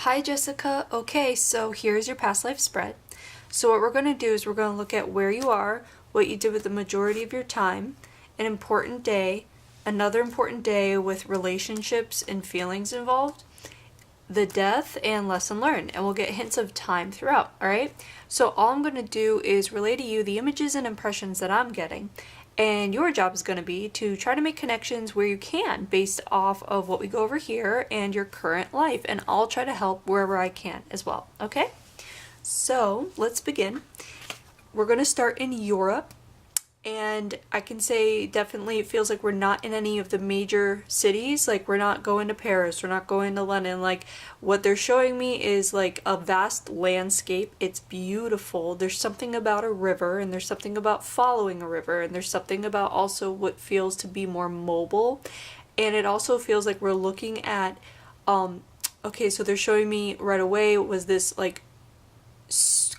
Hi Jessica. Okay, so here's your past life spread. So what we're going to do is we're going to look at where you are, what you did with the majority of your time, an important day, another important day with relationships and feelings involved, the death, and lesson learned. And we'll get hints of time throughout, alright? So all I'm going to do is relay to you the images and impressions that I'm getting. And your job is going to be to try to make connections where you can based off of what we go over here and your current life. And I'll try to help wherever I can as well. Okay? So let's begin. We're going to start in Europe. And I can say definitely it feels like we're not in any of the major cities. Like we're not going to Paris, we're not going to London. Like what they're showing me is like a vast landscape. It's beautiful. There's something about a river, and there's something about following a river, and there's something about also what feels to be more mobile. And it also feels like we're looking at okay, so they're showing me right away was this like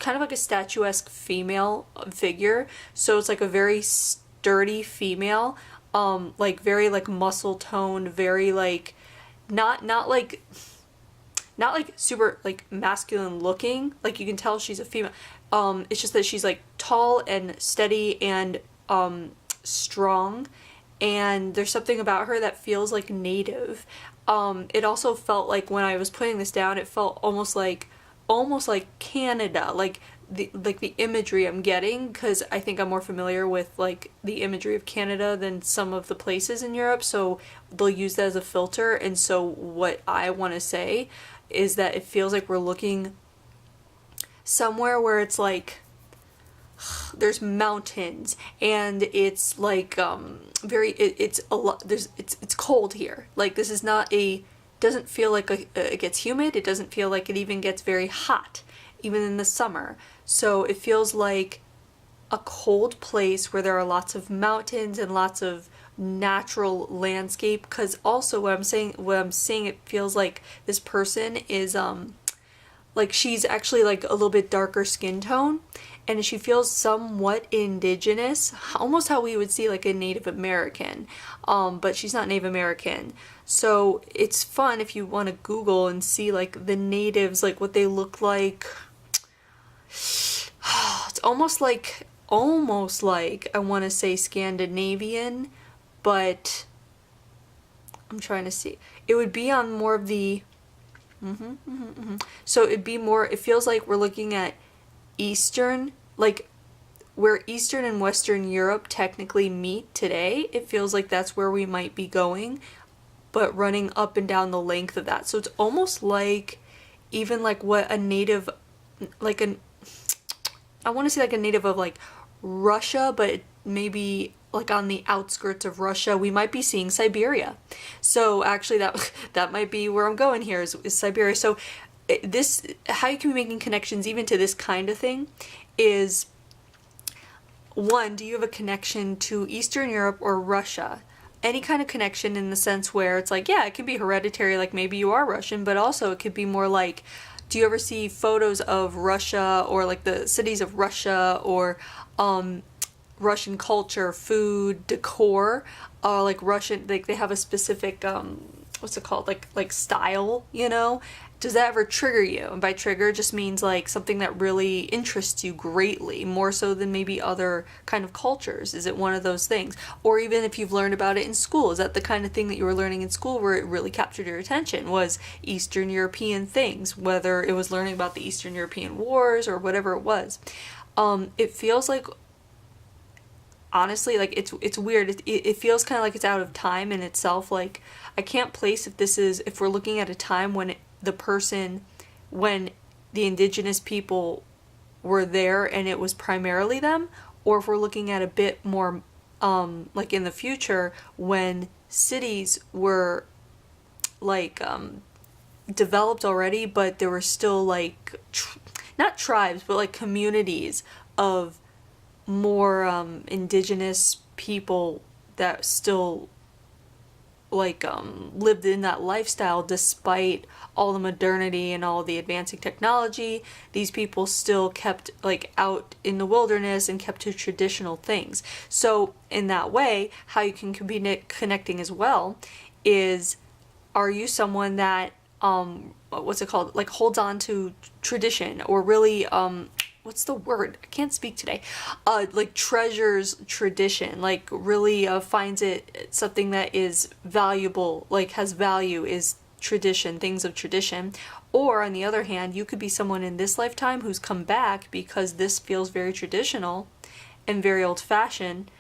kind of like a statuesque female figure. So it's like a very sturdy female, like very like muscle toned, very like not like super like masculine looking. Like you can tell she's a female. It's just that she's like tall and steady and strong, and there's something about her that feels like native. It also felt like when I was putting this down, it felt almost like Canada, like the imagery I'm getting, because I think I'm more familiar with like the imagery of Canada than some of the places in Europe, so they'll use that as a filter. And so what I want to say is that it feels like we're looking somewhere where it's like there's mountains, and it's like it's a lot, it's cold here. Like this is not a, doesn't feel like it gets humid. It doesn't feel like it even gets very hot, even in the summer. So it feels like a cold place where there are lots of mountains and lots of natural landscape. Because also what I'm seeing, it feels like this person is like she's actually like a little bit darker skin tone, and she feels somewhat indigenous, almost how we would see like a Native American, but she's not Native American. So it's fun if you want to Google and see like the natives, like what they look like. It's almost like I want to say Scandinavian, but I'm trying to see. It would be on more of the so it'd be more, it feels like we're looking at Eastern, like where Eastern and Western Europe technically meet today. It feels like that's where we might be going, but running up and down the length of that. So it's almost like even like what a native, like I want to say like a native of like Russia, but maybe like on the outskirts of Russia. We might be seeing Siberia. So actually that might be where I'm going here, is Siberia. So this, how you can be making connections even to this kind of thing is, one, do you have a connection to Eastern Europe or Russia? Any kind of connection in the sense where it's like, yeah, it can be hereditary, like maybe you are Russian, but also it could be more like, do you ever see photos of Russia or like the cities of Russia, or Russian culture, food, decor, like Russian, like they have a specific what's it called, like style, you know? Does that ever trigger you? And by trigger just means like something that really interests you greatly, more so than maybe other kind of cultures. Is it one of those things? Or even if you've learned about it in school, is that the kind of thing that you were learning in school where it really captured your attention, was Eastern European things, whether it was learning about the Eastern European wars or whatever it was. It feels like, honestly, like it's weird. It feels kind of like it's out of time in itself. Like I can't place if we're looking at a time when when the indigenous people were there and it was primarily them, or if we're looking at a bit more like in the future when cities were like developed already, but there were still like not tribes, but like communities of more indigenous people that still like lived in that lifestyle despite all the modernity and all the advancing technology. These people still kept like out in the wilderness and kept to traditional things. So in that way, how you can be connecting as well is, are you someone that what's it called, like holds on to tradition, or really what's the word, I can't speak today, like treasures tradition, like really finds it something that is valuable, like has value, is tradition, things of tradition. Or on the other hand, you could be someone in this lifetime who's come back because this feels very traditional and very old-fashioned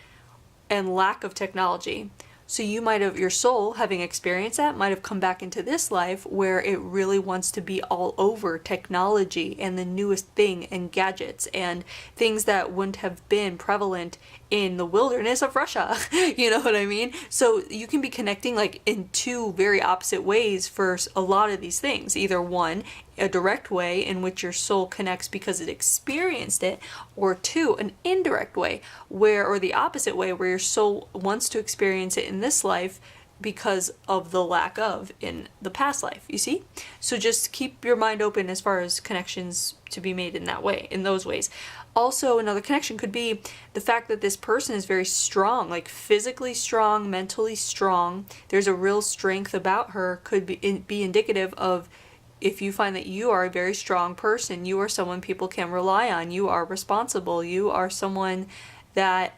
and lack of technology. So you might have, your soul, having experienced that, might have come back into this life where it really wants to be all over technology and the newest thing and gadgets and things that wouldn't have been prevalent in the wilderness of Russia. You know what I mean? So you can be connecting like in two very opposite ways for a lot of these things. Either one, a direct way in which your soul connects because it experienced it, or two, an indirect way where, or the opposite way, where your soul wants to experience it in this life because of the lack of in the past life, you see? So just keep your mind open as far as connections to be made in that way, in those ways. Also, another connection could be the fact that this person is very strong, like physically strong, mentally strong. There's a real strength about her, could be indicative of, if you find that you are a very strong person, you are someone people can rely on, you are responsible, you are someone that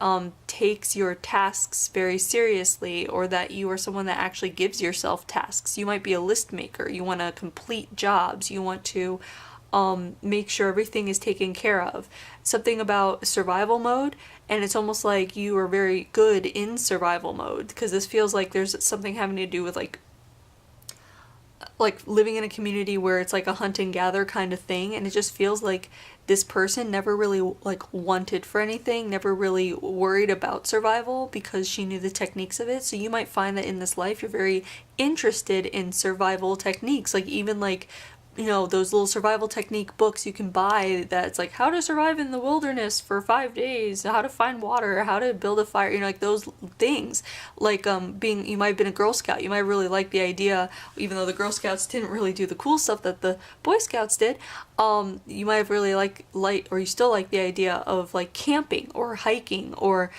takes your tasks very seriously, or that you are someone that actually gives yourself tasks. You might be a list maker, you want to complete jobs, you want to make sure everything is taken care of. Something about survival mode, and it's almost like you are very good in survival mode, because this feels like there's something having to do with like living in a community where it's like a hunt and gather kind of thing, and it just feels like this person never really like wanted for anything, never really worried about survival because she knew the techniques of it. So you might find that in this life you're very interested in survival techniques, like even like, you know, those little survival technique books you can buy that's like how to survive in the wilderness for 5 days, how to find water, how to build a fire, you know, like those things. Like being, you might have been a Girl Scout, you might really like the idea, even though the Girl Scouts didn't really do the cool stuff that the Boy Scouts did, you might have really or you still like the idea of like camping or hiking, or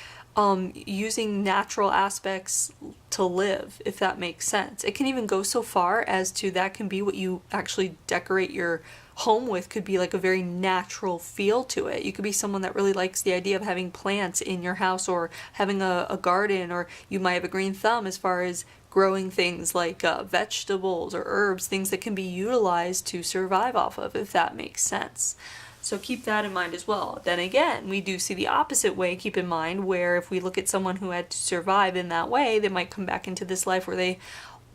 using natural aspects to live, if that makes sense. It can even go so far as to, that can be what you actually decorate your home with, could be like a very natural feel to it. You could be someone that really likes the idea of having plants in your house, or having a garden, or you might have a green thumb as far as growing things like vegetables or herbs, things that can be utilized to survive off of, if that makes sense. So keep that in mind as well. Then again, we do see the opposite way, keep in mind, where if we look at someone who had to survive in that way, they might come back into this life where they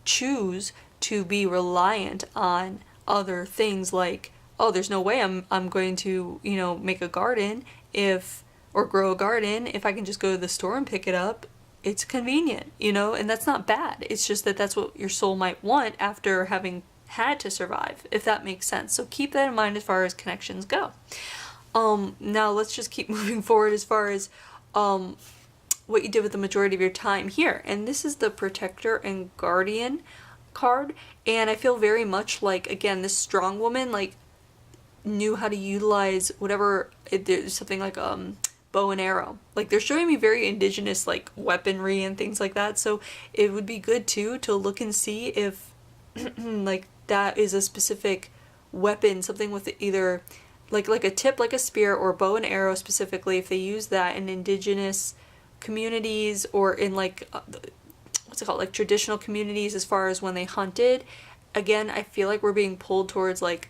choose to be reliant on other things, like, oh, there's no way I'm going to, you know, make a garden or grow a garden if I can just go to the store and pick it up. It's convenient, you know, and that's not bad. It's just that that's what your soul might want after having had to survive, if that makes sense. So keep that in mind as far as connections go. Now let's just keep moving forward as far as what you did with the majority of your time here. And this is the Protector and Guardian card, and I feel very much like, again, this strong woman like knew how to utilize whatever, there's something like bow and arrow. Like they're showing me very indigenous like weaponry and things like that, so it would be good too to look and see if like that is a specific weapon, something with either like a tip, like a spear, or bow and arrow specifically, if they use that in indigenous communities, or in like what's it called, like traditional communities, as far as when they hunted. Again, I feel like we're being pulled towards like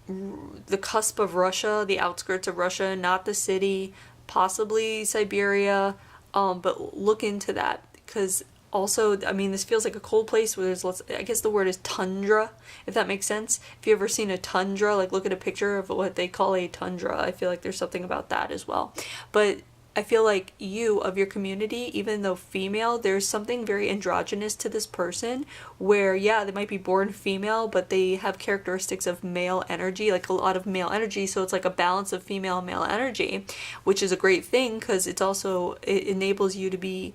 the cusp of Russia, the outskirts of Russia, not the city, possibly Siberia, but look into that, because also, I mean, this feels like a cold place where there's lots, I guess the word is tundra, if that makes sense. If you've ever seen a tundra, like look at a picture of what they call a tundra. I feel like there's something about that as well. But I feel like you, of your community, even though female, there's something very androgynous to this person where, yeah, they might be born female, but they have characteristics of male energy, like a lot of male energy. So it's like a balance of female and male energy, which is a great thing, because it's also, it enables you to be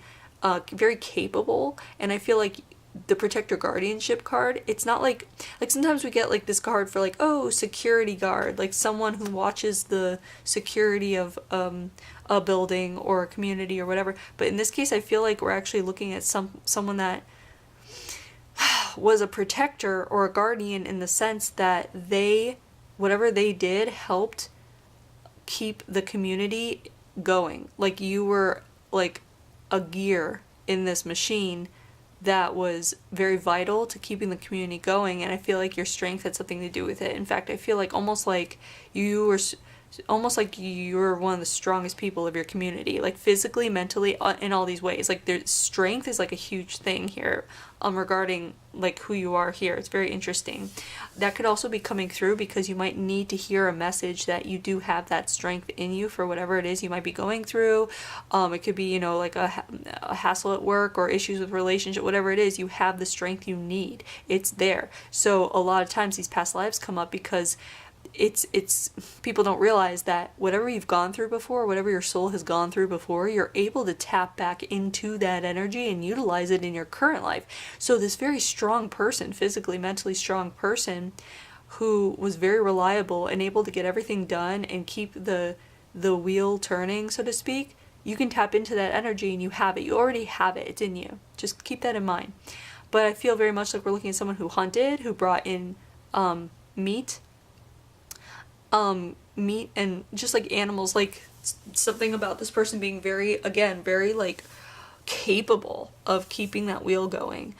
very capable. And I feel like the Protector Guardianship card, it's not like sometimes we get like this card for like, oh, security guard, like someone who watches the security of a building or a community or whatever. But in this case, I feel like we're actually looking at someone that, was a protector or a guardian in the sense that they, whatever they did, helped keep the community going. Like you were like a gear in this machine that was very vital to keeping the community going, and I feel like your strength had something to do with it. In fact, I feel like almost like you were one of the strongest people of your community, like physically, mentally, in all these ways. Like their strength is like a huge thing here regarding like who you are here. It's very interesting. That could also be coming through because you might need to hear a message that you do have that strength in you for whatever it is you might be going through. It could be, you know, like a hassle at work or issues with relationship, whatever it is, you have the strength you need. It's there. So a lot of times these past lives come up because it's people don't realize that whatever you've gone through before, whatever your soul has gone through before, you're able to tap back into that energy and utilize it in your current life. So this very strong person, physically, mentally strong person, who was very reliable and able to get everything done and keep the wheel turning, so to speak, you can tap into that energy and you have it. You already have it. It's in you. Just keep that in mind. But I feel very much like we're looking at someone who hunted, who brought in meat and just like animals, like something about this person being very, again, very like capable of keeping that wheel going.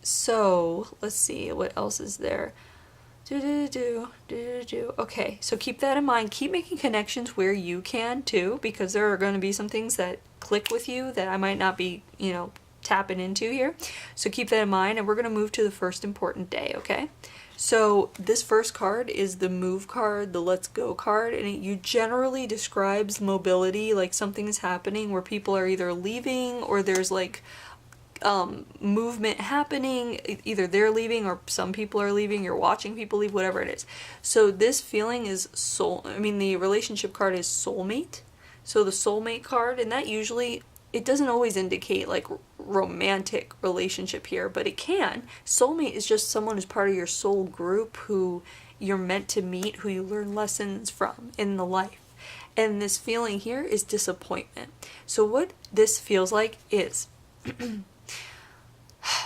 So let's see, what else is there? Okay, so keep that in mind. Keep making connections where you can too, because there are going to be some things that click with you that I might not be, you know, tapping into here. So keep that in mind, and we're going to move to the first important day, okay? So this first card is the move card, the let's go card, and it generally describes mobility, like something is happening where people are either leaving or there's like movement happening. Either they're leaving or some people are leaving, you're watching people leave, whatever it is. So this feeling is the relationship card is soulmate. So the soulmate card, and that usually, it doesn't always indicate like romantic relationship here, but it can. Soulmate is just someone who's part of your soul group, who you're meant to meet, who you learn lessons from in the life. And this feeling here is disappointment. So what this feels like is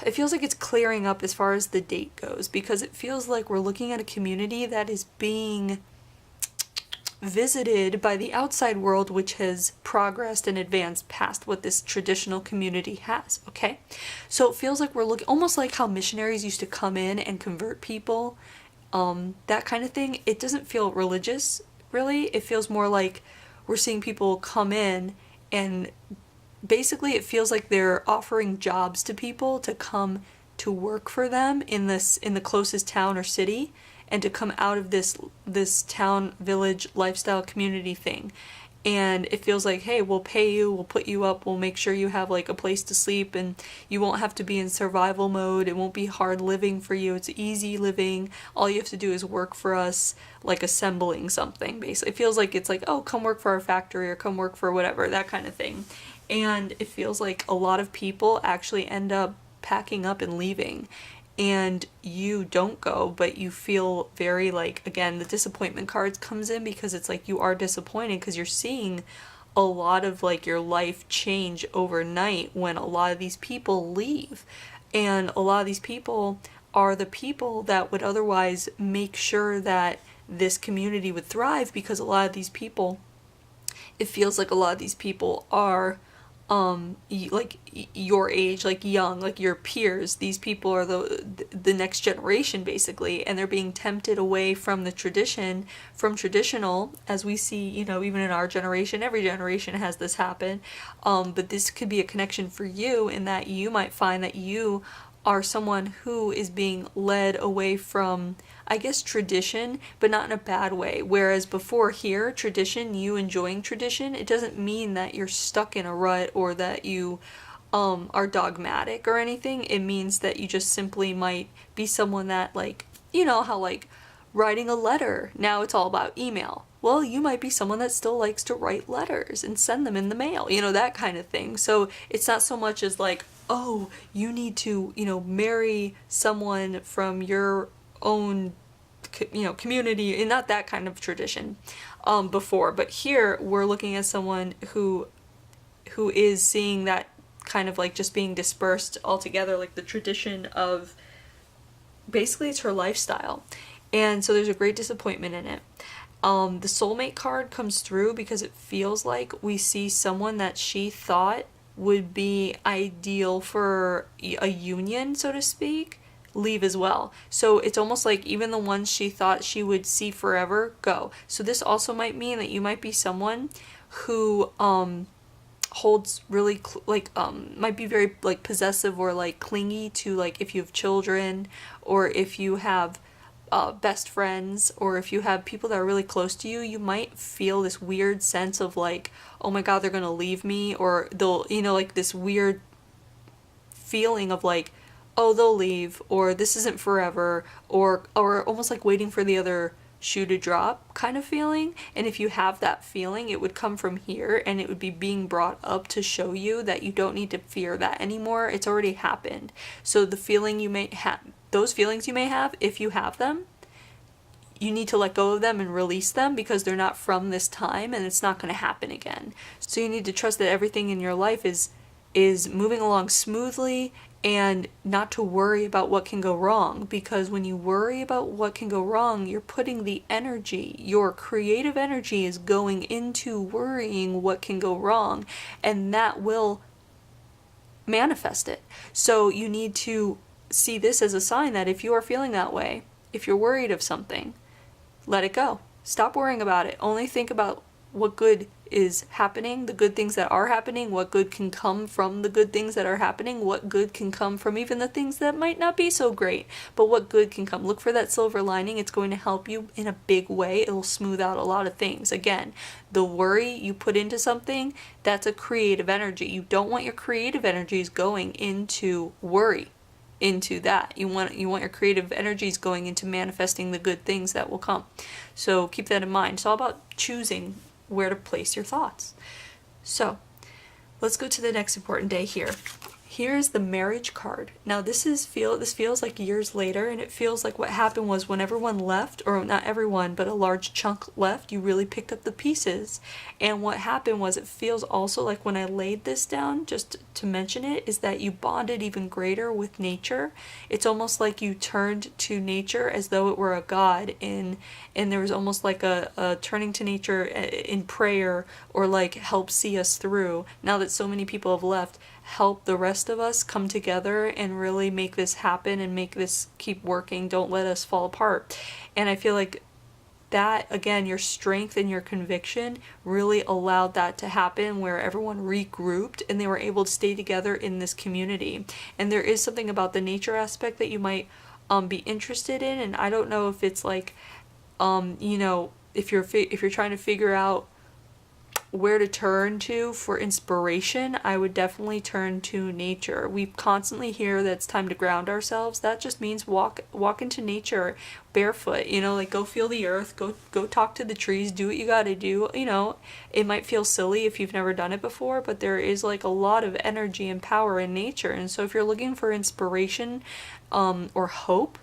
it feels like it's clearing up as far as the date goes, because it feels like we're looking at a community that is being visited by the outside world, which has progressed and advanced past what this traditional community has, okay? So it feels like we're looking almost like how missionaries used to come in and convert people, that kind of thing. It doesn't feel religious, really. It feels more like we're seeing people come in, and basically it feels like they're offering jobs to people to come to work for them in the closest town or city, and to come out of this town, village, lifestyle, community thing. And it feels like, hey, we'll pay you, we'll put you up, we'll make sure you have like a place to sleep, and you won't have to be in survival mode. It won't be hard living for you. It's easy living. All you have to do is work for us, like assembling something, basically. It feels like it's like, oh, come work for our factory, or come work for whatever, that kind of thing. And it feels like a lot of people actually end up packing up and leaving. And you don't go, but you feel very like, again, the disappointment cards comes in, because it's like you are disappointed because you're seeing a lot of like your life change overnight when a lot of these people leave. And a lot of these people are the people that would otherwise make sure that this community would thrive, because a lot of these people, it feels like a lot of these people are like your age, like young, like your peers. These people are the next generation, basically, and they're being tempted away from the tradition, from traditional, as we see, you know, even in our generation. Every generation has this happen, but this could be a connection for you, in that you might find that you are someone who is being led away from, I guess, tradition, but not in a bad way. Whereas before here, tradition, you enjoying tradition, it doesn't mean that you're stuck in a rut or that you are dogmatic or anything. It means that you just simply might be someone that, like, you know how like writing a letter, now it's all about email. Well, you might be someone that still likes to write letters and send them in the mail, you know, that kind of thing. So it's not so much as like, oh, you need to, you know, marry someone from your own, you know, community, and not that kind of tradition before. But here we're looking at someone who is seeing that kind of like just being dispersed altogether, like the tradition of, basically it's her lifestyle. And so there's a great disappointment in it. The soulmate card comes through because it feels like we see someone that she thought would be ideal for a union, so to speak, leave as well. So it's almost like even the ones she thought she would see forever go. So this also might mean that you might be someone who holds really might be very like possessive or like clingy to, like, if you have children, or if you have best friends, or if you have people that are really close to you, you might feel this weird sense of like, oh my god, they're gonna leave me, or they'll, like this weird feeling of like, oh, they'll leave, or this isn't forever, or almost like waiting for the other shoe to drop kind of feeling. And if you have that feeling, it would come from here, and it would be being brought up to show you that you don't need to fear that anymore. It's already happened. So the feeling you may have, those feelings you may have, if you have them, you need to let go of them and release them, because they're not from this time and it's not going to happen again. So you need to trust that everything in your life is moving along smoothly, and not to worry about what can go wrong, because when you worry about what can go wrong, you're putting the energy, your creative energy is going into worrying what can go wrong, and that will manifest it. So you need to see this as a sign that if you are feeling that way, if you're worried of something, let it go. Stop worrying about it. Only think about what good is happening, the good things that are happening, what good can come from the good things that are happening, what good can come from even the things that might not be so great, but what good can come. Look for that silver lining. It's going to help you in a big way. It'll smooth out a lot of things. Again, the worry you put into something, that's a creative energy. You don't want your creative energies going into worry, into that. You want your creative energies going into manifesting the good things that will come. So keep that in mind. It's all about choosing where to place your thoughts. So let's go to the next important day here. Here's the marriage card. Now this feels like years later, and it feels like what happened was when everyone left, or not everyone, but a large chunk left, you really picked up the pieces. And what happened was, it feels also like when I laid this down, just to mention it, is that you bonded even greater with nature. It's almost like you turned to nature as though it were a god, and there was almost like a turning to nature in prayer, or like, help see us through. Now that so many people have left, help the rest of us come together and really make this happen and make this keep working. Don't let us fall apart. And I feel like that, again, your strength and your conviction really allowed that to happen, where everyone regrouped and they were able to stay together in this community. And there is something about the nature aspect that you might be interested in, and I don't know if it's like if you're trying to figure out where to turn to for inspiration, I would definitely turn to nature. We constantly hear that it's time to ground ourselves. That just means walk into nature barefoot, like go feel the earth, go talk to the trees, do what you gotta do. It might feel silly if you've never done it before, but there is like a lot of energy and power in nature. And so if you're looking for inspiration or hope,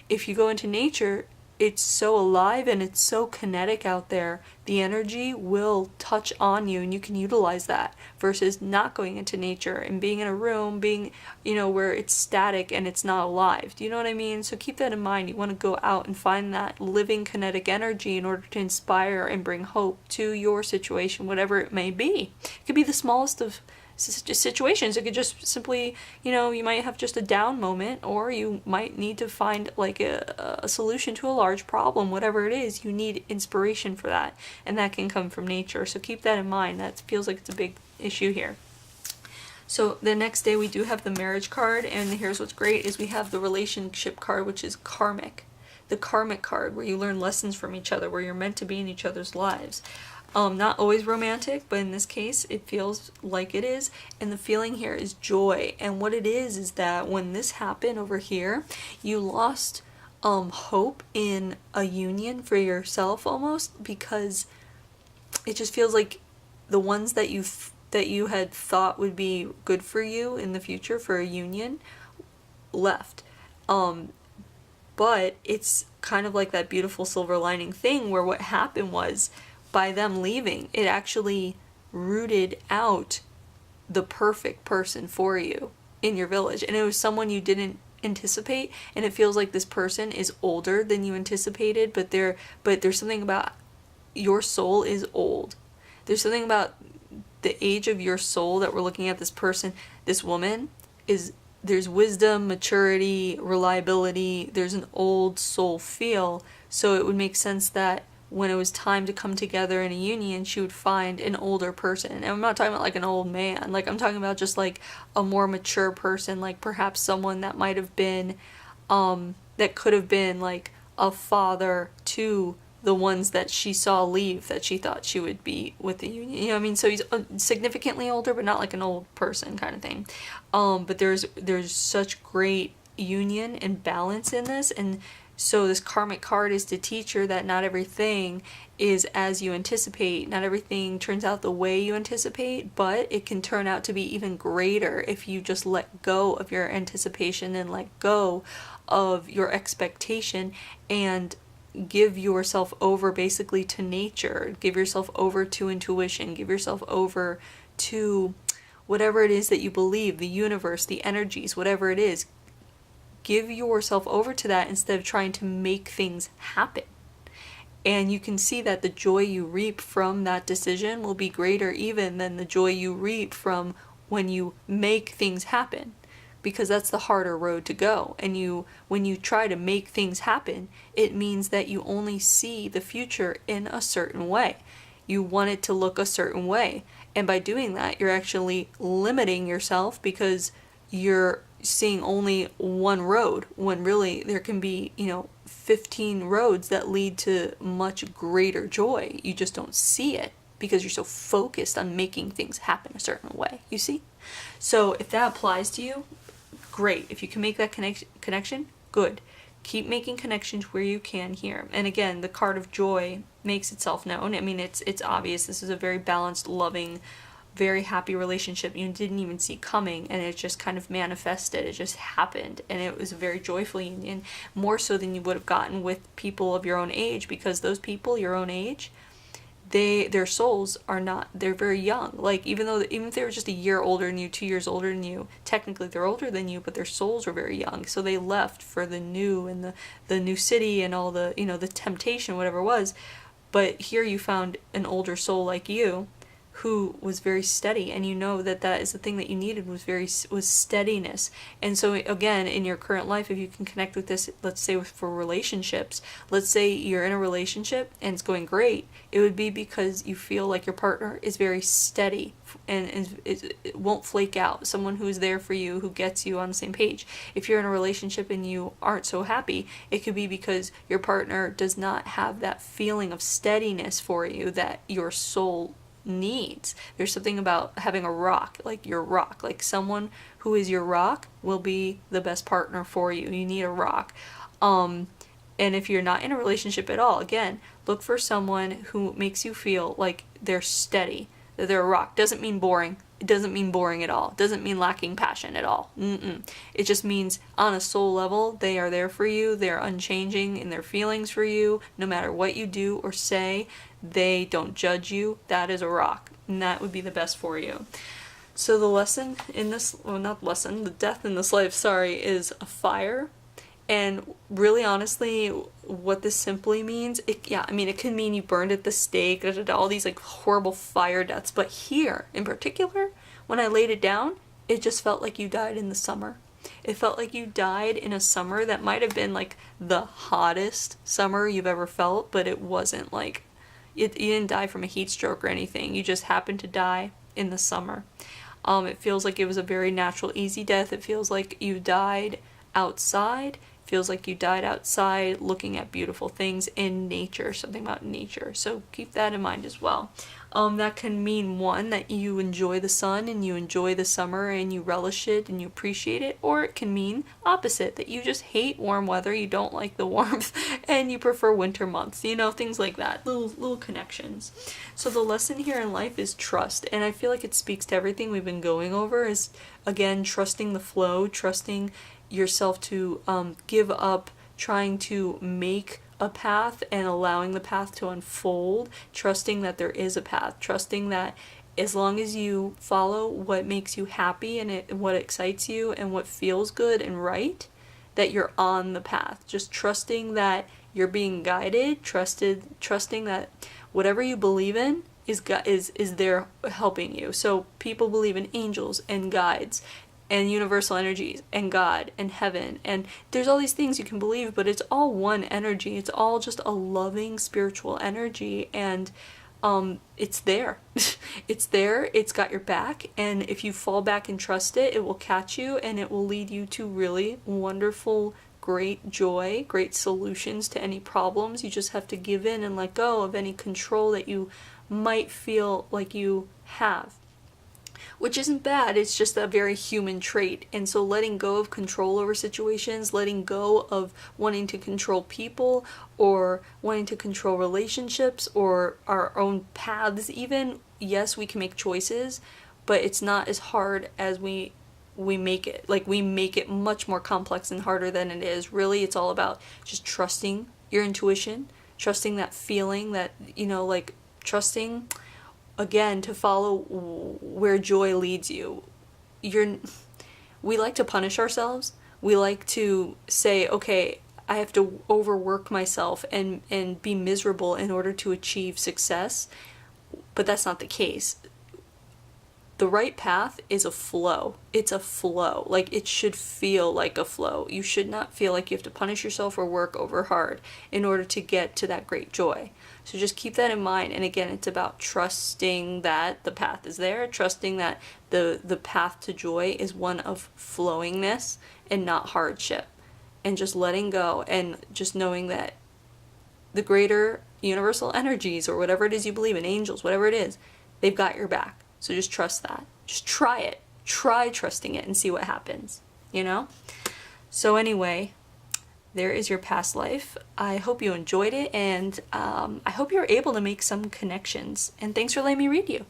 if you go into nature, it's so alive and it's so kinetic out there. The energy will touch on you, and you can utilize that, versus not going into nature and being in a room, being, where it's static and it's not alive. Do you know what I mean? So keep that in mind. You want to go out and find that living kinetic energy in order to inspire and bring hope to your situation, whatever it may be. It could be the smallest of situations. It could just simply, you might have just a down moment, or you might need to find like a solution to a large problem. Whatever it is, you need inspiration for that, and that can come from nature. So keep that in mind. That feels like it's a big issue here. So the next day we do have the marriage card, and here's what's great is we have the relationship card, which is karmic. The karmic card, where you learn lessons from each other, where you're meant to be in each other's lives. Not always romantic, but in this case it feels like it is, and the feeling here is joy. And what it is that when this happened over here, you lost hope in a union for yourself almost, because it just feels like the ones that you had thought would be good for you in the future for a union left. But it's kind of like that beautiful silver lining thing, where what happened was, by them leaving, it actually rooted out the perfect person for you in your village, and it was someone you didn't anticipate, and it feels like this person is older than you anticipated, but there's something about your soul is old. There's something about the age of your soul that we're looking at this person, this woman, is there's wisdom, maturity, reliability, there's an old soul feel. So it would make sense that when it was time to come together in a union, she would find an older person. And I'm not talking about like an old man, like I'm talking about just like a more mature person, like perhaps someone that might have been, that could have been like a father to the ones that she saw leave that she thought she would be with the union. You know what I mean? So he's significantly older, but not like an old person kind of thing. But there's such great union and balance in this, and so this karmic card is to teach her that not everything is as you anticipate. Not everything turns out the way you anticipate, but it can turn out to be even greater if you just let go of your anticipation and let go of your expectation and give yourself over basically to nature. Give yourself over to intuition. Give yourself over to whatever it is that you believe, the universe, the energies, whatever it is. Give yourself over to that instead of trying to make things happen. And you can see that the joy you reap from that decision will be greater even than the joy you reap from when you make things happen, because that's the harder road to go. And when you try to make things happen, it means that you only see the future in a certain way. You want it to look a certain way. And by doing that, you're actually limiting yourself, because you're seeing only one road when really there can be, 15 roads that lead to much greater joy. You just don't see it because you're so focused on making things happen a certain way, you see? So if that applies to you, great. If you can make that connection, good. Keep making connections where you can here. And again, the card of joy makes itself known. I mean, it's obvious. This is a very balanced, loving, very happy relationship you didn't even see coming, and it just kind of manifested. It just happened, and it was a very joyful union, more so than you would have gotten with people of your own age, because those people your own age, their souls are not, they're very young. Like even if they were just a year older than you, 2 years older than you, technically they're older than you, but their souls are very young. So they left for the new and the new city and all the, the temptation, whatever it was. But here you found an older soul like you, who was very steady, and that is the thing that you needed, was steadiness. And so again, in your current life, if you can connect with this, let's say for relationships, let's say you're in a relationship and it's going great, it would be because you feel like your partner is very steady and it won't flake out, someone who is there for you, who gets you on the same page. If you're in a relationship and you aren't so happy, it could be because your partner does not have that feeling of steadiness for you that your soul needs. There's something about having a rock, like your rock, like someone who is your rock will be the best partner for you. You need a rock. And if you're not in a relationship at all, again, look for someone who makes you feel like they're steady, that they're a rock. Doesn't mean boring. It doesn't mean boring at all. It doesn't mean lacking passion at all. It just means on a soul level, they are there for you. They're unchanging in their feelings for you. No matter what you do or say, they don't judge you. That is a rock, and that would be the best for you. So the lesson in this, well, not lesson, the death in this life, is a fire. And really, honestly, what this simply means, it can mean you burned at the stake, all these like horrible fire deaths. But here, in particular, when I laid it down, it just felt like you died in the summer. It felt like you died in a summer that might have been like the hottest summer you've ever felt, but it wasn't like, you didn't die from a heat stroke or anything. You just happened to die in the summer. It feels like it was a very natural, easy death. It feels like you died outside. Feels like you died outside looking at beautiful things in nature, something about nature. So keep that in mind as well. That can mean, one, that you enjoy the sun and you enjoy the summer and you relish it and you appreciate it, or it can mean opposite, that you just hate warm weather, you don't like the warmth, and you prefer winter months, things like that, little connections. So the lesson here in life is trust, and I feel like it speaks to everything we've been going over, is again, trusting the flow, trusting yourself to give up trying to make a path and allowing the path to unfold, trusting that there is a path, trusting that as long as you follow what makes you happy and what excites you and what feels good and right, that you're on the path. Just trusting that you're being guided, trusting that whatever you believe in is there helping you. So people believe in angels and guides and universal energies and God and heaven, and there's all these things you can believe, but it's all one energy. It's all just a loving spiritual energy, and it's there. It's there, it's got your back, and if you fall back and trust it, it will catch you and it will lead you to really wonderful, great joy, great solutions to any problems. You just have to give in and let go of any control that you might feel like you have, which isn't bad. It's just a very human trait. And so letting go of control over situations, letting go of wanting to control people or wanting to control relationships or our own paths even, yes, we can make choices, but it's not as hard as we make it. Like, we make it much more complex and harder than it is. Really, it's all about just trusting your intuition, trusting that feeling that, like trusting, again, to follow where joy leads you. We like to punish ourselves. We like to say, okay, I have to overwork myself and be miserable in order to achieve success. But that's not the case. The right path is a flow. It's a flow. Like, it should feel like a flow. You should not feel like you have to punish yourself or work over hard in order to get to that great joy. So just keep that in mind. And again, it's about trusting that the path is there, trusting that the path to joy is one of flowingness and not hardship. And just letting go and just knowing that the greater universal energies, or whatever it is you believe in, angels, whatever it is, they've got your back. So just trust that. Just try it. Try trusting it and see what happens, So anyway, there is your past life. I hope you enjoyed it, and I hope you're able to make some connections. And thanks for letting me read you.